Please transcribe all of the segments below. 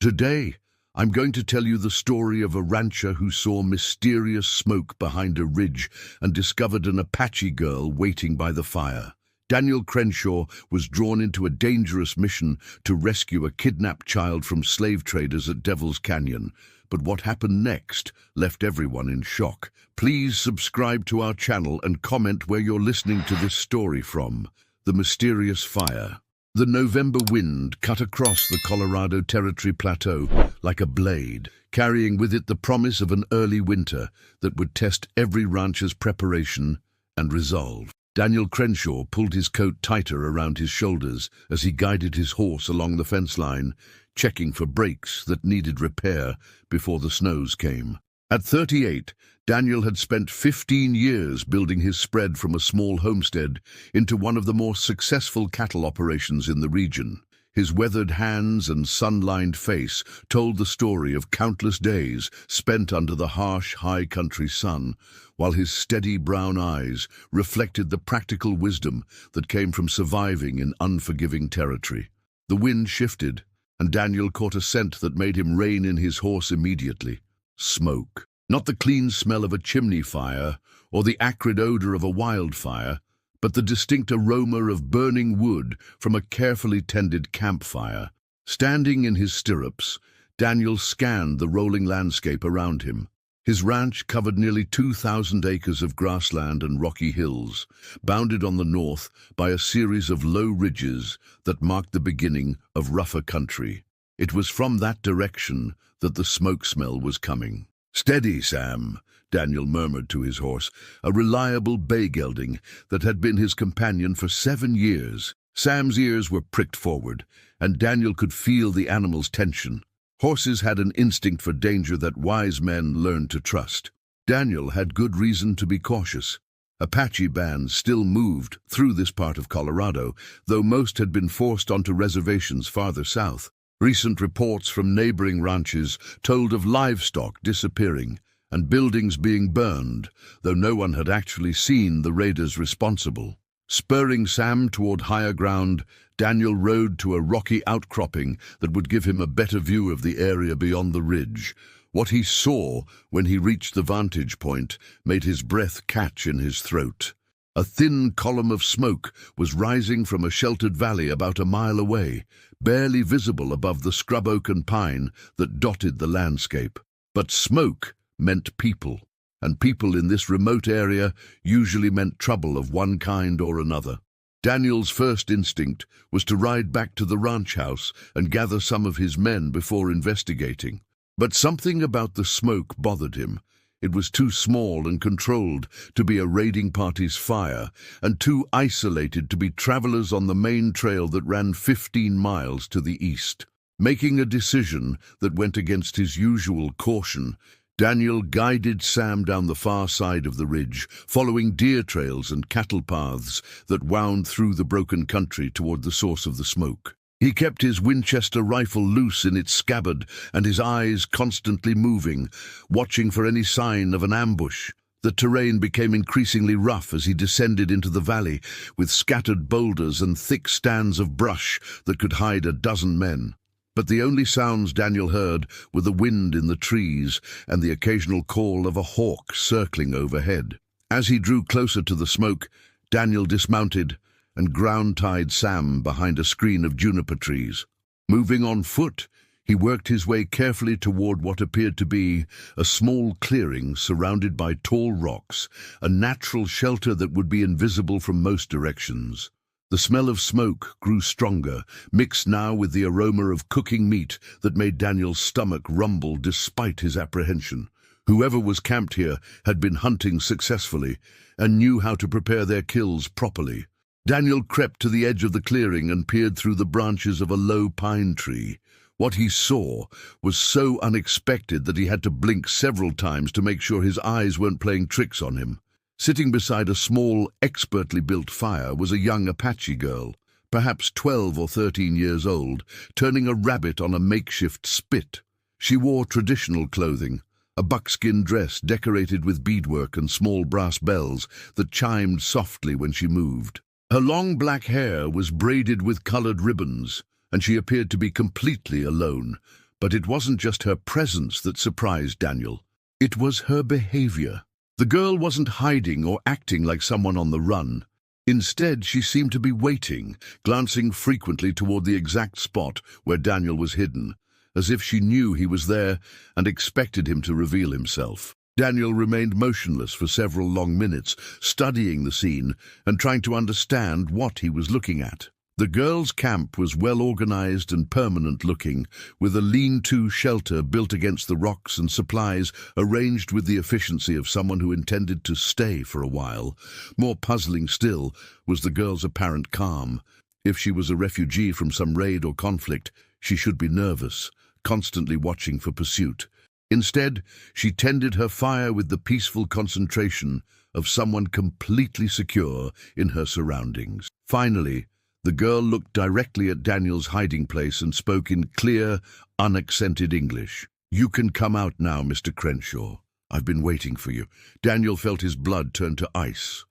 Today, I'm going to tell you the story of a rancher who saw mysterious smoke behind a ridge and discovered an Apache girl waiting by the fire. Daniel Crenshaw was drawn into a dangerous mission to rescue a kidnapped child from slave traders at Devil's Canyon. But what happened next left everyone in shock. Please subscribe to our channel and comment where you're listening to this story from. The mysterious fire. The November wind cut across the Colorado Territory Plateau like a blade, carrying with it the promise of an early winter that would test every rancher's preparation and resolve. Daniel Crenshaw pulled his coat tighter around his shoulders as he guided his horse along the fence line, checking for breaks that needed repair before the snows came. At 38, Daniel had spent 15 years building his spread from a small homestead into one of the more successful cattle operations in the region. His weathered hands and sun-lined face told the story of countless days spent under the harsh, high-country sun, while his steady brown eyes reflected the practical wisdom that came from surviving in unforgiving territory. The wind shifted, and Daniel caught a scent that made him rein in his horse immediately. Smoke. Not the clean smell of a chimney fire or the acrid odor of a wildfire, but the distinct aroma of burning wood from a carefully tended campfire. Standing in his stirrups, Daniel scanned the rolling landscape around him. His ranch covered nearly 2,000 acres of grassland and rocky hills, bounded on the north by a series of low ridges that marked the beginning of rougher country. It was from that direction that the smoke smell was coming. "Steady, Sam," Daniel murmured to his horse, a reliable bay gelding that had been his companion for 7 years. Sam's ears were pricked forward, and Daniel could feel the animal's tension. Horses had an instinct for danger that wise men learned to trust. Daniel had good reason to be cautious. Apache bands still moved through this part of Colorado, though most had been forced onto reservations farther south. Recent reports from neighboring ranches told of livestock disappearing and buildings being burned, though no one had actually seen the raiders responsible. Spurring Sam toward higher ground, Daniel rode to a rocky outcropping that would give him a better view of the area beyond the ridge. What he saw when he reached the vantage point made his breath catch in his throat. A thin column of smoke was rising from a sheltered valley about a mile away, barely visible above the scrub oak and pine that dotted the landscape. But smoke meant people, and people in this remote area usually meant trouble of one kind or another. Daniel's first instinct was to ride back to the ranch house and gather some of his men before investigating. But something about the smoke bothered him. It was too small and controlled to be a raiding party's fire, and too isolated to be travelers on the main trail that ran 15 miles to the east. Making a decision that went against his usual caution, Daniel guided Sam down the far side of the ridge, following deer trails and cattle paths that wound through the broken country toward the source of the smoke. He kept his Winchester rifle loose in its scabbard and his eyes constantly moving, watching for any sign of an ambush. The terrain became increasingly rough as he descended into the valley, with scattered boulders and thick stands of brush that could hide a dozen men. But the only sounds Daniel heard were the wind in the trees and the occasional call of a hawk circling overhead. As he drew closer to the smoke, Daniel dismounted and ground-tied Sam behind a screen of juniper trees. Moving on foot, he worked his way carefully toward what appeared to be a small clearing surrounded by tall rocks, a natural shelter that would be invisible from most directions. The smell of smoke grew stronger, mixed now with the aroma of cooking meat that made Daniel's stomach rumble despite his apprehension. Whoever was camped here had been hunting successfully and knew how to prepare their kills properly. Daniel crept to the edge of the clearing and peered through the branches of a low pine tree. What he saw was so unexpected that he had to blink several times to make sure his eyes weren't playing tricks on him. Sitting beside a small, expertly built fire was a young Apache girl, perhaps 12 or 13 years old, turning a rabbit on a makeshift spit. She wore traditional clothing, a buckskin dress decorated with beadwork and small brass bells that chimed softly when she moved. Her long black hair was braided with colored ribbons, and she appeared to be completely alone, But it wasn't just her presence that surprised Daniel. It was her behavior. The girl wasn't hiding or acting like someone on the run. Instead, she seemed to be waiting, glancing frequently toward the exact spot where Daniel was hidden, as if she knew he was there and expected him to reveal himself. Daniel remained motionless for several long minutes, studying the scene and trying to understand what he was looking at. The girls' camp was well-organized and permanent-looking, with a lean-to shelter built against the rocks and supplies arranged with the efficiency of someone who intended to stay for a while. More puzzling still was the girl's apparent calm. If she was a refugee from some raid or conflict, she should be nervous, constantly watching for pursuit. Instead, she tended her fire with the peaceful concentration of someone completely secure in her surroundings. Finally, the girl looked directly at Daniel's hiding place and spoke in clear, unaccented English. "You can come out now, Mr. Crenshaw. I've been waiting for you." Daniel felt his blood turn to ice.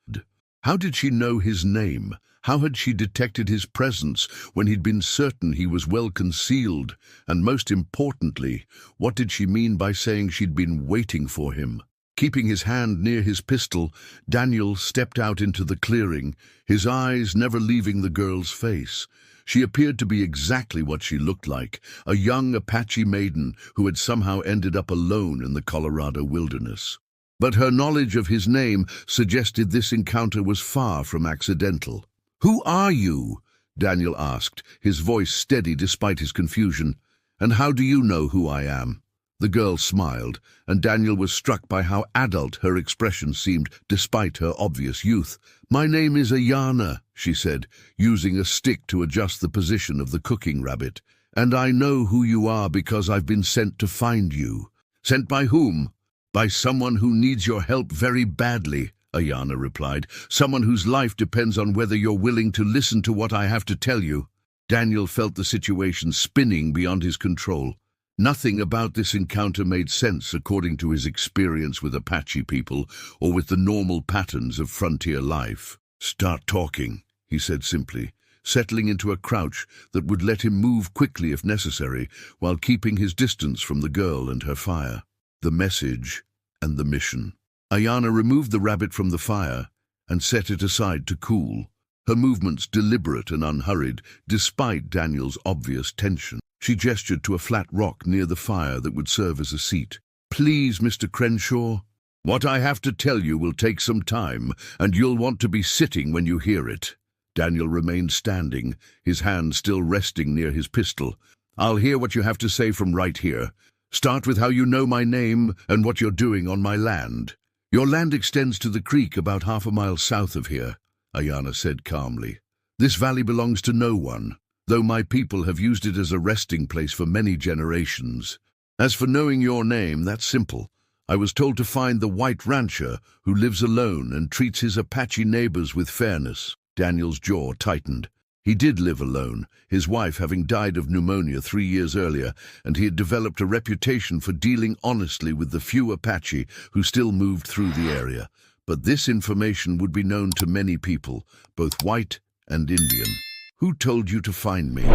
How did she know his name? How had she detected his presence when he'd been certain he was well concealed? And most importantly, what did she mean by saying she'd been waiting for him? Keeping his hand near his pistol, Daniel stepped out into the clearing, his eyes never leaving the girl's face. She appeared to be exactly what she looked like, a young Apache maiden who had somehow ended up alone in the Colorado wilderness. But her knowledge of his name suggested this encounter was far from accidental. "Who are you?" Daniel asked, his voice steady despite his confusion. "And how do you know who I am?" The girl smiled, and Daniel was struck by how adult her expression seemed despite her obvious youth. "My name is Aiyana," she said, using a stick to adjust the position of the cooking rabbit. "And I know who you are because I've been sent to find you." "Sent by whom?" "By someone who needs your help very badly," Aiyana replied. "Someone whose life depends on whether you're willing to listen to what I have to tell you." Daniel felt the situation spinning beyond his control. Nothing about this encounter made sense according to his experience with Apache people or with the normal patterns of frontier life. "Start talking," he said simply, settling into a crouch that would let him move quickly if necessary, while keeping his distance from the girl and her fire. The message and the mission. Aiyana removed the rabbit from the fire and set it aside to cool, her movements deliberate and unhurried, despite Daniel's obvious tension. She gestured to a flat rock near the fire that would serve as a seat. "Please, Mr. Crenshaw, what I have to tell you will take some time, and you'll want to be sitting when you hear it." Daniel remained standing, his hand still resting near his pistol. "I'll hear what you have to say from right here. Start with how you know my name and what you're doing on my land." "Your land extends to the creek about half a mile south of here," Aiyana said calmly. "This valley belongs to no one, though my people have used it as a resting place for many generations. As for knowing your name, that's simple. I was told to find the white rancher who lives alone and treats his Apache neighbors with fairness." Daniel's jaw tightened. He did live alone, his wife having died of pneumonia 3 years earlier, and he had developed a reputation for dealing honestly with the few Apache who still moved through the area. But this information would be known to many people, both white and Indian. "Who told you to find me?"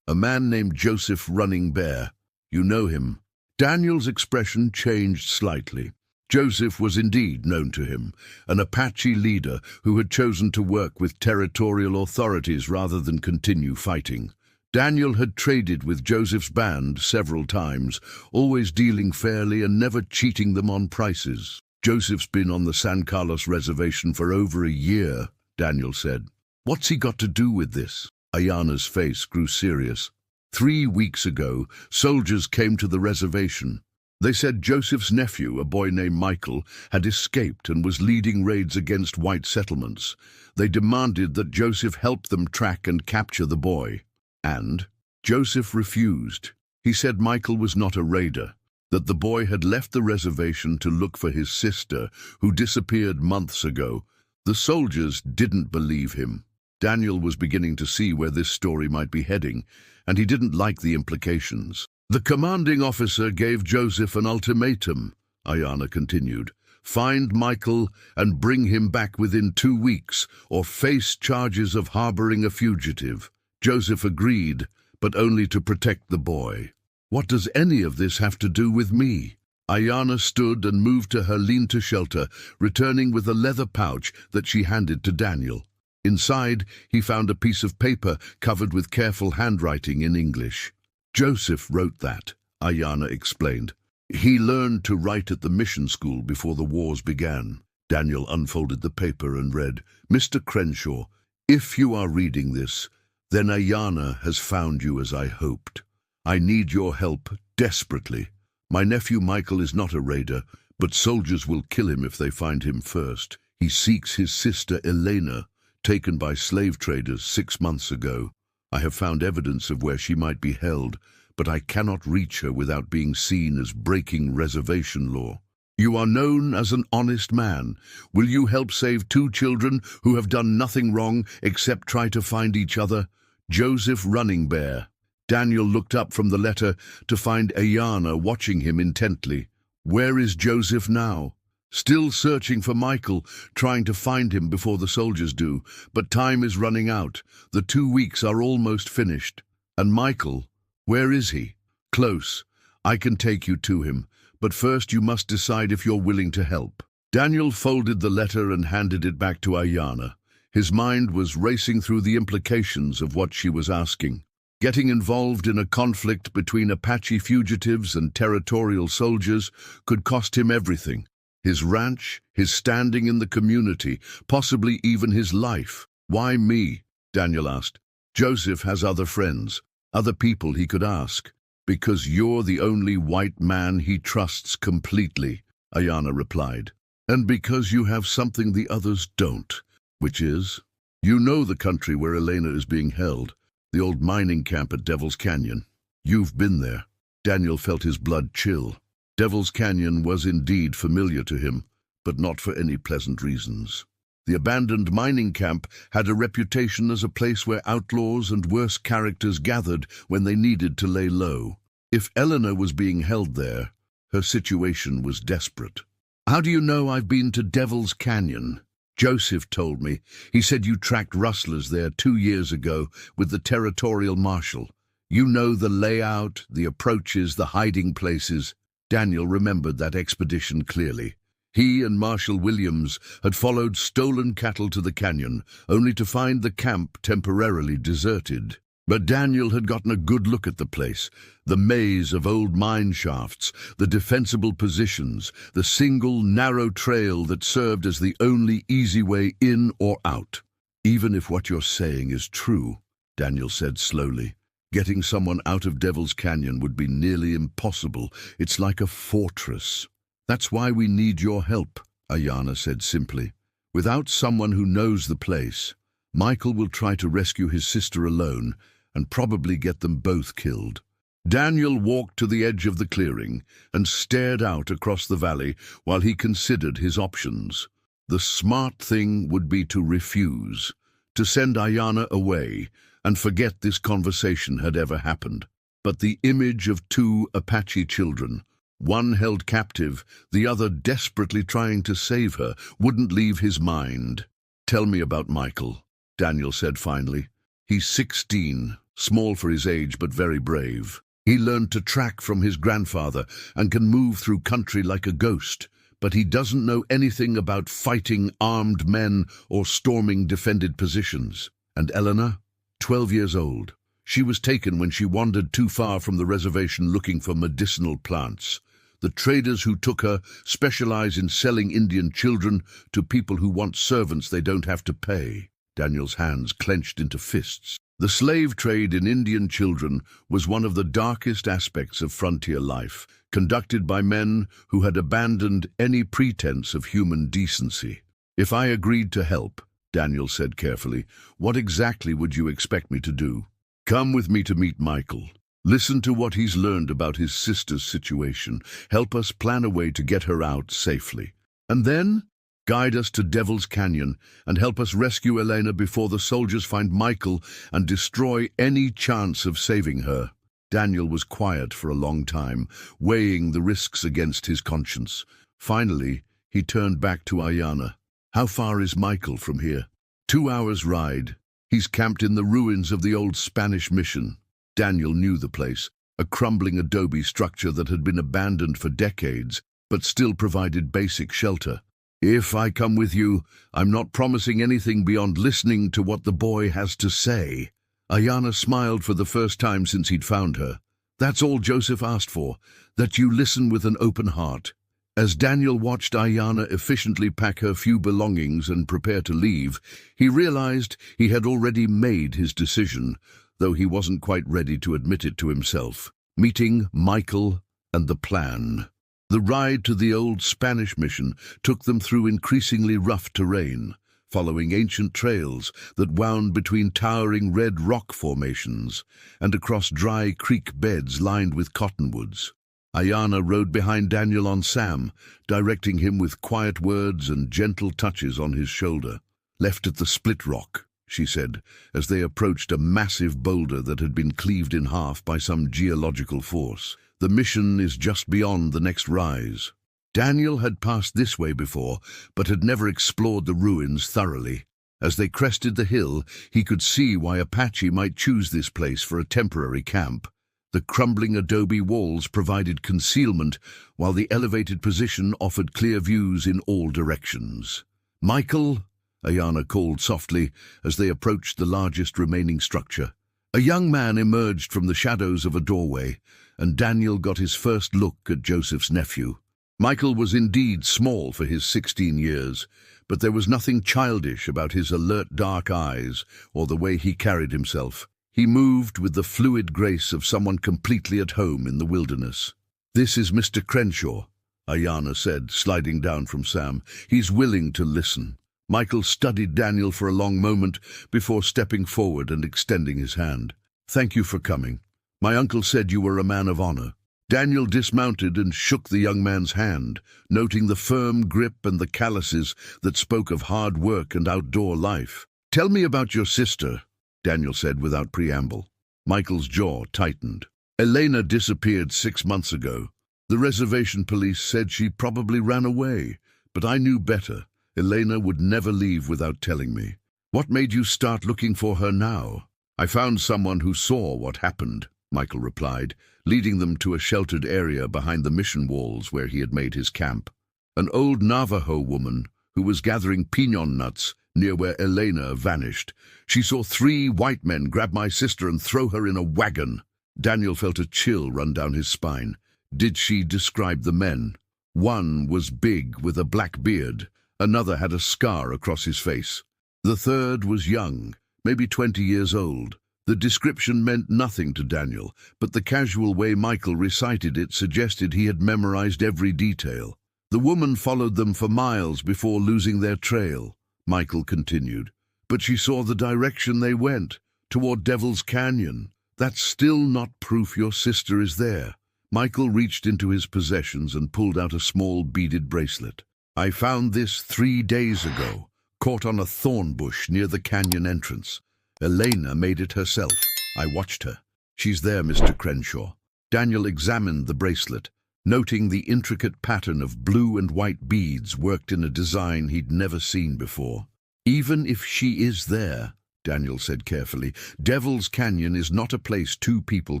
"A man named Joseph Running Bear. You know him?" Daniel's expression changed slightly. Joseph was indeed known to him, an Apache leader who had chosen to work with territorial authorities rather than continue fighting. Daniel had traded with Joseph's band several times, always dealing fairly and never cheating them on prices. "Joseph's been on the San Carlos reservation for over a year," Daniel said. "What's he got to do with this?" Aiyana's face grew serious. 3 weeks ago, soldiers came to the reservation. They said Joseph's nephew, a boy named Michael, had escaped and was leading raids against white settlements. They demanded that Joseph help them track and capture the boy. And Joseph refused. He said Michael was not a raider, that the boy had left the reservation to look for his sister, who disappeared months ago. The soldiers didn't believe him. Daniel was beginning to see where this story might be heading, and he didn't like the implications. "The commanding officer gave Joseph an ultimatum," Aiyana continued. "Find Michael and bring him back within 2 weeks, or face charges of harboring a fugitive." Joseph agreed, but only to protect the boy. What does any of this have to do with me? Aiyana stood and moved to her lean-to shelter, returning with a leather pouch that she handed to Daniel. Inside, he found a piece of paper covered with careful handwriting in English. Joseph wrote that, Aiyana explained. He learned to write at the mission school before the wars began. Daniel unfolded the paper and read, Mr. Crenshaw, if you are reading this, then Aiyana has found you as I hoped. I need your help desperately. My nephew Michael is not a raider, but soldiers will kill him if they find him first. He seeks his sister Elena, taken by slave traders 6 months ago. I have found evidence of where she might be held, but I cannot reach her without being seen as breaking reservation law. You are known as an honest man. Will you help save 2 children who have done nothing wrong except try to find each other? Joseph Running Bear. Daniel looked up from the letter to find Aiyana watching him intently. Where is Joseph now? Still searching for Michael, trying to find him before the soldiers do, but time is running out. The 2 weeks are almost finished. And Michael, where is he? Close. I can take you to him, but first you must decide if you're willing to help. Daniel folded the letter and handed it back to Aiyana. His mind was racing through the implications of what she was asking. Getting involved in a conflict between Apache fugitives and territorial soldiers could cost him everything. His ranch, his standing in the community, possibly even his life. Why me? Daniel asked. Joseph has other friends, other people he could ask. Because you're the only white man he trusts completely, Aiyana replied. And because you have something the others don't, which is, you know the country where Elena is being held. The old mining camp at Devil's Canyon. You've been there. Daniel felt his blood chill. Devil's Canyon was indeed familiar to him, but not for any pleasant reasons. The abandoned mining camp had a reputation as a place where outlaws and worse characters gathered when they needed to lay low. If Elena was being held there, her situation was desperate. How do you know I've been to Devil's Canyon? Joseph told me. He said you tracked rustlers there 2 years ago with the territorial marshal. You know the layout, the approaches, the hiding places. Daniel remembered that expedition clearly. He and Marshal Williams had followed stolen cattle to the canyon, only to find the camp temporarily deserted. But Daniel had gotten a good look at the place, the maze of old mine shafts, the defensible positions, the single narrow trail that served as the only easy way in or out. Even if what you're saying is true, Daniel said slowly, getting someone out of Devil's Canyon would be nearly impossible. It's like a fortress. That's why we need your help, Aiyana said simply. Without someone who knows the place, Michael will try to rescue his sister alone and probably get them both killed. Daniel walked to the edge of the clearing and stared out across the valley while he considered his options. The smart thing would be to refuse, to send Aiyana away and forget this conversation had ever happened. But the image of 2 Apache children, one held captive, the other desperately trying to save her, wouldn't leave his mind. Tell me about Michael, Daniel said finally. He's 16, small for his age but very brave. He learned to track from his grandfather and can move through country like a ghost, but he doesn't know anything about fighting armed men or storming defended positions. And Elena, 12 years old. She was taken when she wandered too far from the reservation looking for medicinal plants. The traders who took her specialize in selling Indian children to people who want servants they don't have to pay. Daniel's hands clenched into fists. The slave trade in Indian children was one of the darkest aspects of frontier life, conducted by men who had abandoned any pretense of human decency. If I agreed to help, Daniel said carefully, what exactly would you expect me to do? Come with me to meet Michael. Listen to what he's learned about his sister's situation. Help us plan a way to get her out safely. And then guide us to Devil's Canyon and help us rescue Elena before the soldiers find Michael and destroy any chance of saving her. Daniel was quiet for a long time, weighing the risks against his conscience. Finally, he turned back to Aiyana. How far is Michael from here? 2 hours' ride. He's camped in the ruins of the old Spanish mission. Daniel knew the place. a crumbling adobe structure that had been abandoned for decades, but still provided basic shelter. "If I come with you, I'm not promising anything beyond listening to what the boy has to say." Aiyana smiled for the first time since he'd found her. "That's all Joseph asked for, that you listen with an open heart." As Daniel watched Aiyana efficiently pack her few belongings and prepare to leave, he realized he had already made his decision, though he wasn't quite ready to admit it to himself. Meeting Michael and the plan. The ride to the old Spanish mission took them through increasingly rough terrain, following ancient trails that wound between towering red rock formations and across dry creek beds lined with cottonwoods. Aiyana rode behind Daniel on Sam, directing him with quiet words and gentle touches on his shoulder. "Left at the split rock," she said, as they approached a massive boulder that had been cleaved in half by some geological force. "The mission is just beyond the next rise." Daniel had passed this way before, but had never explored the ruins thoroughly. As they crested the hill, he could see why Apache might choose this place for a temporary camp. The crumbling adobe walls provided concealment, while the elevated position offered clear views in all directions. "Michael," Aiyana called softly as they approached the largest remaining structure. A young man emerged from the shadows of a doorway, and Daniel got his first look at Joseph's nephew. Michael was indeed small for his 16 years, but there was nothing childish about his alert dark eyes or the way he carried himself. He moved with the fluid grace of someone completely at home in the wilderness. "This is Mr. Crenshaw," Aiyana said, sliding down from Sam. "He's willing to listen." Michael studied Daniel for a long moment before stepping forward and extending his hand. "Thank you for coming. My uncle said you were a man of honor." Daniel dismounted and shook the young man's hand, noting the firm grip and the calluses that spoke of hard work and outdoor life. "Tell me about your sister," Daniel said without preamble. Michael's jaw tightened. "Elena disappeared 6 months ago. The reservation police said she probably ran away, but I knew better. Elena would never leave without telling me." "What made you start looking for her now?" "I found someone who saw what happened," Michael replied, leading them to a sheltered area behind the mission walls where he had made his camp. "An old Navajo woman who was gathering piñon nuts near where Elena vanished. She saw 3 white men grab my sister and throw her in a wagon." Daniel felt a chill run down his spine. "Did she describe the men?" "One was big with a black beard. Another had a scar across his face. The third was young, maybe 20 years old." The description meant nothing to Daniel, but the casual way Michael recited it suggested he had memorized every detail. "The woman followed them for miles before losing their trail," Michael continued. "But she saw the direction they went, toward Devil's Canyon. That's still not proof your sister is there." Michael reached into his possessions and pulled out a small beaded bracelet. "I found this 3 days ago, caught on a thorn bush near the canyon entrance. Elena made it herself. I watched her. She's there, Mr. Crenshaw." Daniel examined the bracelet, noting the intricate pattern of blue and white beads worked in a design he'd never seen before. "Even if she is there," Daniel said carefully, "Devil's Canyon is not a place 2 people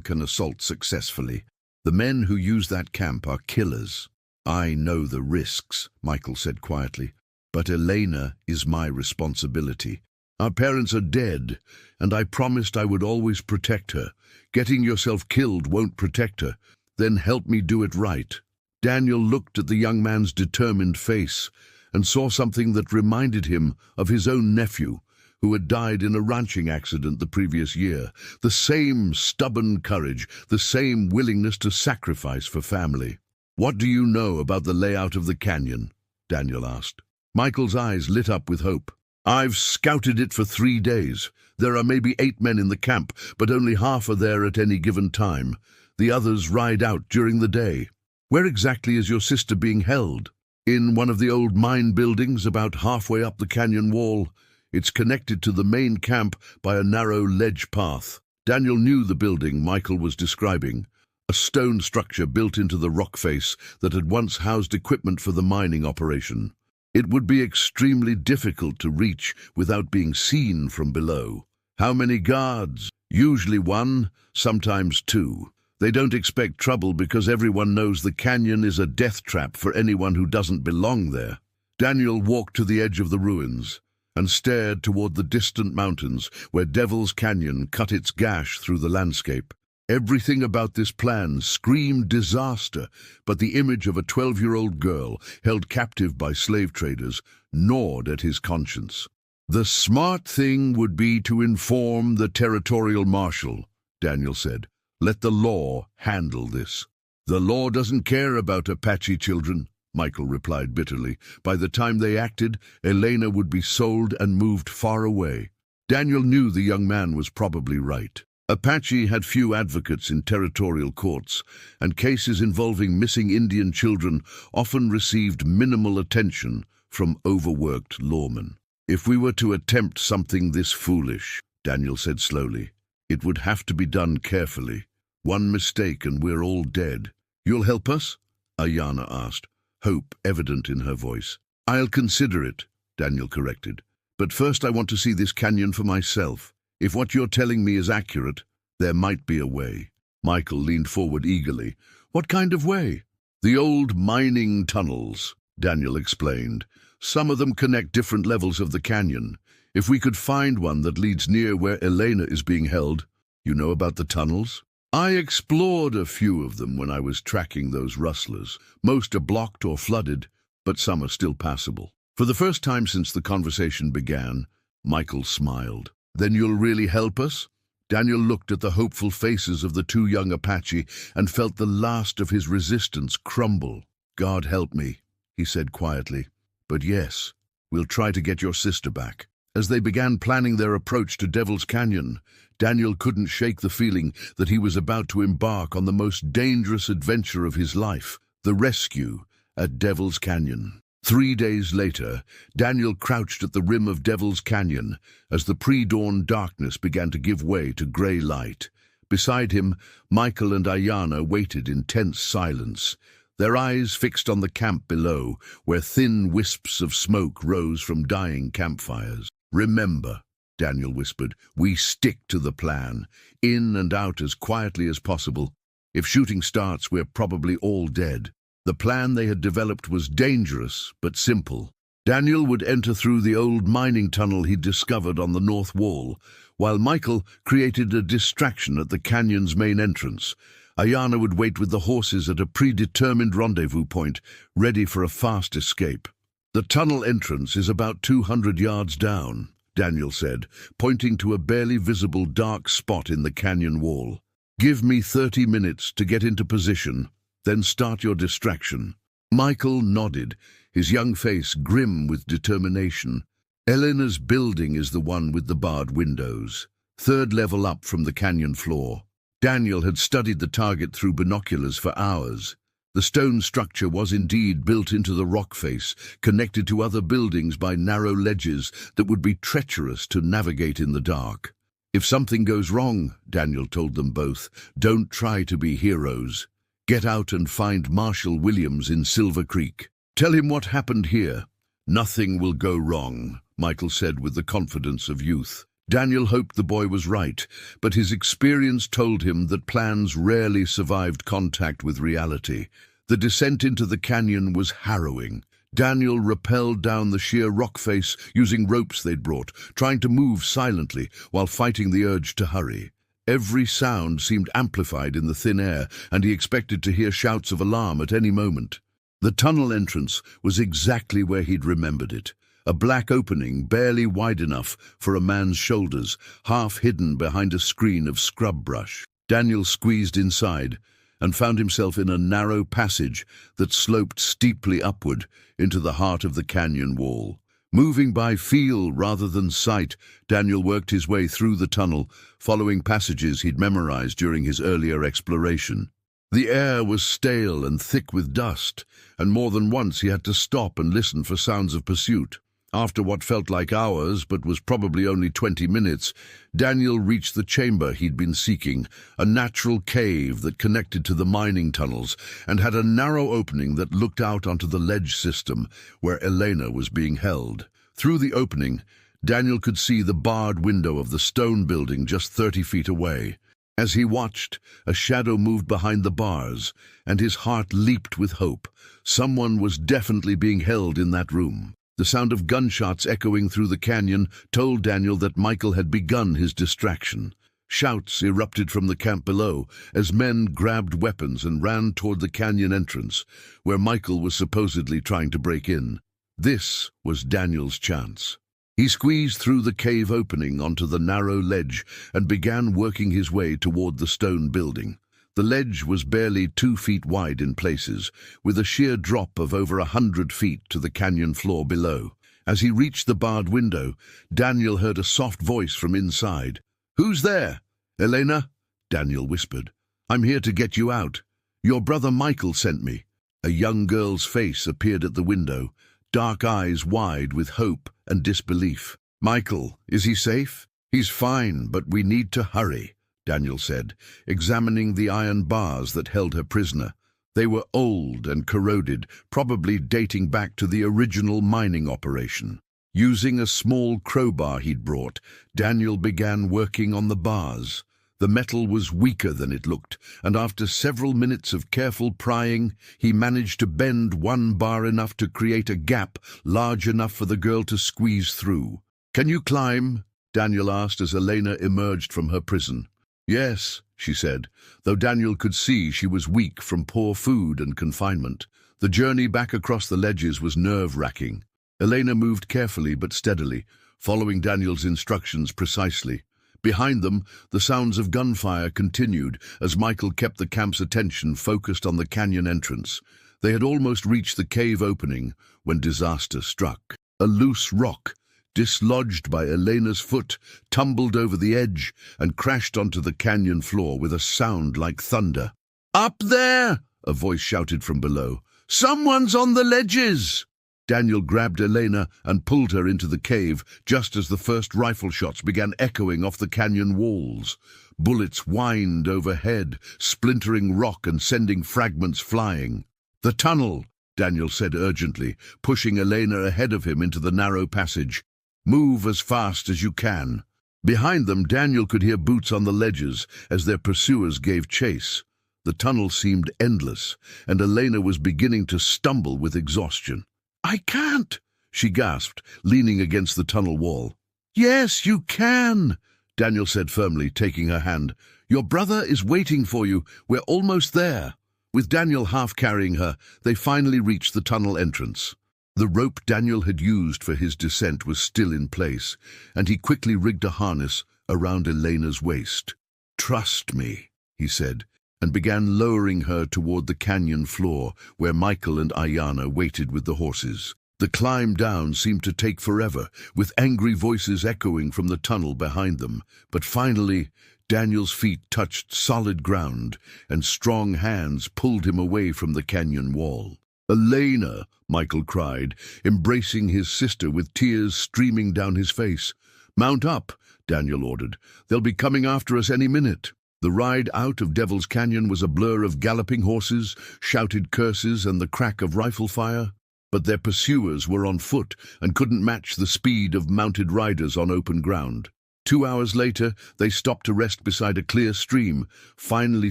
can assault successfully. The men who use that camp are killers." "I know the risks," Michael said quietly, "but Elena is my responsibility. Our parents are dead, and I promised I would always protect her. Getting yourself killed won't protect her. Then help me do it right." Daniel looked at the young man's determined face and saw something that reminded him of his own nephew, who had died in a ranching accident the previous year. The same stubborn courage, the same willingness to sacrifice for family. "What do you know about the layout of the canyon?" Daniel asked. Michael's eyes lit up with hope. "I've scouted it for 3 days. There are maybe 8 men in the camp, but only half are there at any given time. The others ride out during the day." "Where exactly is your sister being held?" "In one of the old mine buildings about halfway up the canyon wall. It's connected to the main camp by a narrow ledge path." Daniel knew the building Michael was describing, a stone structure built into the rock face that had once housed equipment for the mining operation. It would be extremely difficult to reach without being seen from below. "How many guards?" "Usually 1, sometimes 2. They don't expect trouble because everyone knows the canyon is a death trap for anyone who doesn't belong there. Daniel walked to the edge of the ruins and stared toward the distant mountains where Devil's Canyon cut its gash through the landscape. Everything about this plan screamed disaster, but the image of a 12-year-old girl held captive by slave traders gnawed at his conscience. "The smart thing would be to inform the territorial marshal," Daniel said. "Let the law handle this." "The law doesn't care about Apache children," Michael replied bitterly. "By the time they acted, Elena would be sold and moved far away." Daniel knew the young man was probably right. Apache had few advocates in territorial courts, and cases involving missing Indian children often received minimal attention from overworked lawmen. "If we were to attempt something this foolish," Daniel said slowly, "it would have to be done carefully. One mistake and we're all dead." "You'll help us?" Aiyana asked, hope evident in her voice. "I'll consider it," Daniel corrected. "But first I want to see this canyon for myself. If what you're telling me is accurate, there might be a way." Michael leaned forward eagerly. "What kind of way?" "The old mining tunnels," Daniel explained. "Some of them connect different levels of the canyon. If we could find one that leads near where Elena is being held." "You know about the tunnels?" "I explored a few of them when I was tracking those rustlers. Most are blocked or flooded, but some are still passable." For the first time since the conversation began, Michael smiled. "Then you'll really help us?" Daniel looked at the hopeful faces of the two young Apache and felt the last of his resistance crumble. "God help me," he said quietly. "But yes, we'll try to get your sister back." As they began planning their approach to Devil's Canyon, Daniel couldn't shake the feeling that he was about to embark on the most dangerous adventure of his life, the rescue at Devil's Canyon. 3 days later, Daniel crouched at the rim of Devil's Canyon as the pre-dawn darkness began to give way to grey light. Beside him, Michael and Aiyana waited in tense silence, their eyes fixed on the camp below, where thin wisps of smoke rose from dying campfires. "Remember," Daniel whispered, "we stick to the plan, in and out as quietly as possible. If shooting starts, we're probably all dead." The plan they had developed was dangerous, but simple. Daniel would enter through the old mining tunnel he'd discovered on the north wall, while Michael created a distraction at the canyon's main entrance. Aiyana would wait with the horses at a predetermined rendezvous point, ready for a fast escape. "The tunnel entrance is about 200 yards down," Daniel said, pointing to a barely visible dark spot in the canyon wall. "Give me 30 minutes to get into position, then start your distraction." Michael nodded, his young face grim with determination. "Elena's building is the one with the barred windows, 3rd level up from the canyon floor." Daniel had studied the target through binoculars for hours. The stone structure was indeed built into the rock face, connected to other buildings by narrow ledges that would be treacherous to navigate in the dark. "If something goes wrong," Daniel told them both, "don't try to be heroes. Get out and find Marshal Williams in Silver Creek. Tell him what happened here." "Nothing will go wrong," Michael said with the confidence of youth. Daniel hoped the boy was right, but his experience told him that plans rarely survived contact with reality. The descent into the canyon was harrowing. Daniel rappelled down the sheer rock face using ropes they'd brought, trying to move silently while fighting the urge to hurry. Every sound seemed amplified in the thin air, and he expected to hear shouts of alarm at any moment. The tunnel entrance was exactly where he'd remembered it. A black opening barely wide enough for a man's shoulders, half hidden behind a screen of scrub brush. Daniel squeezed inside and found himself in a narrow passage that sloped steeply upward into the heart of the canyon wall. Moving by feel rather than sight, Daniel worked his way through the tunnel, following passages he'd memorized during his earlier exploration. The air was stale and thick with dust, and more than once he had to stop and listen for sounds of pursuit. After what felt like hours, but was probably only 20 minutes, Daniel reached the chamber he'd been seeking, a natural cave that connected to the mining tunnels and had a narrow opening that looked out onto the ledge system where Elena was being held. Through the opening, Daniel could see the barred window of the stone building just 30 feet away. As he watched, a shadow moved behind the bars, and his heart leaped with hope. Someone was definitely being held in that room. The sound of gunshots echoing through the canyon told Daniel that Michael had begun his distraction. Shouts erupted from the camp below as men grabbed weapons and ran toward the canyon entrance, where Michael was supposedly trying to break in. This was Daniel's chance. He squeezed through the cave opening onto the narrow ledge and began working his way toward the stone building. The ledge was barely 2 feet wide in places, with a sheer drop of over 100 feet to the canyon floor below. As he reached the barred window, Daniel heard a soft voice from inside. "Who's there?" "Elena," Daniel whispered. "I'm here to get you out. Your brother Michael sent me." A young girl's face appeared at the window, dark eyes wide with hope and disbelief. "Michael, is he safe?" "He's fine, but we need to hurry," Daniel said, examining the iron bars that held her prisoner. They were old and corroded, probably dating back to the original mining operation. Using a small crowbar he'd brought, Daniel began working on the bars. The metal was weaker than it looked, and after several minutes of careful prying, he managed to bend one bar enough to create a gap large enough for the girl to squeeze through. "Can you climb?" Daniel asked as Elena emerged from her prison. "Yes," she said, though Daniel could see she was weak from poor food and confinement. The journey back across the ledges was nerve-wracking. Elena moved carefully but steadily, following Daniel's instructions precisely. Behind them, the sounds of gunfire continued as Michael kept the camp's attention focused on the canyon entrance. They had almost reached the cave opening when disaster struck. A loose rock, dislodged by Elena's foot, tumbled over the edge and crashed onto the canyon floor with a sound like thunder. "Up there!" a voice shouted from below. "Someone's on the ledges!" Daniel grabbed Elena and pulled her into the cave just as the first rifle shots began echoing off the canyon walls. Bullets whined overhead, splintering rock and sending fragments flying. "The tunnel," Daniel said urgently, pushing Elena ahead of him into the narrow passage. "Move as fast as you can." Behind them, Daniel could hear boots on the ledges as their pursuers gave chase. The tunnel seemed endless, and Elena was beginning to stumble with exhaustion. "I can't," she gasped, leaning against the tunnel wall. "Yes, you can," Daniel said firmly, taking her hand. "Your brother is waiting for you. We're almost there." With Daniel half carrying her, they finally reached the tunnel entrance. The rope Daniel had used for his descent was still in place, and he quickly rigged a harness around Elena's waist. "Trust me," he said, and began lowering her toward the canyon floor where Michael and Aiyana waited with the horses. The climb down seemed to take forever, with angry voices echoing from the tunnel behind them. But finally, Daniel's feet touched solid ground, and strong hands pulled him away from the canyon wall. "Elena!" Michael cried, embracing his sister with tears streaming down his face. "Mount up," Daniel ordered. "They'll be coming after us any minute." The ride out of Devil's Canyon was a blur of galloping horses, shouted curses, and the crack of rifle fire. But their pursuers were on foot and couldn't match the speed of mounted riders on open ground. 2 hours later, they stopped to rest beside a clear stream, finally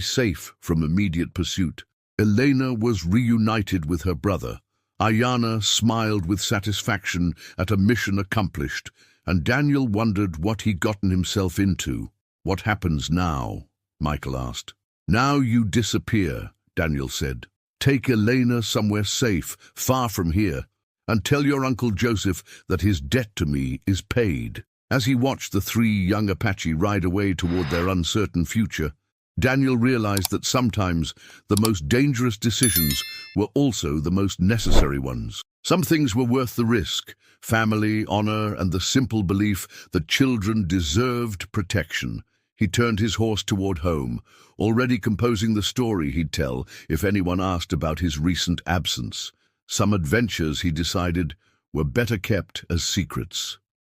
safe from immediate pursuit. Elena was reunited with her brother. Aiyana smiled with satisfaction at a mission accomplished, and Daniel wondered what he'd gotten himself into. "What happens now?" Michael asked. "Now you disappear," Daniel said. "Take Elena somewhere safe, far from here, and tell your Uncle Joseph that his debt to me is paid." As he watched the 3 young Apache ride away toward their uncertain future, Daniel realized that sometimes the most dangerous decisions were also the most necessary ones. Some things were worth the risk: family, honor, and the simple belief that children deserved protection. He turned his horse toward home, already composing the story he'd tell if anyone asked about his recent absence. Some adventures, he decided, were better kept as secrets.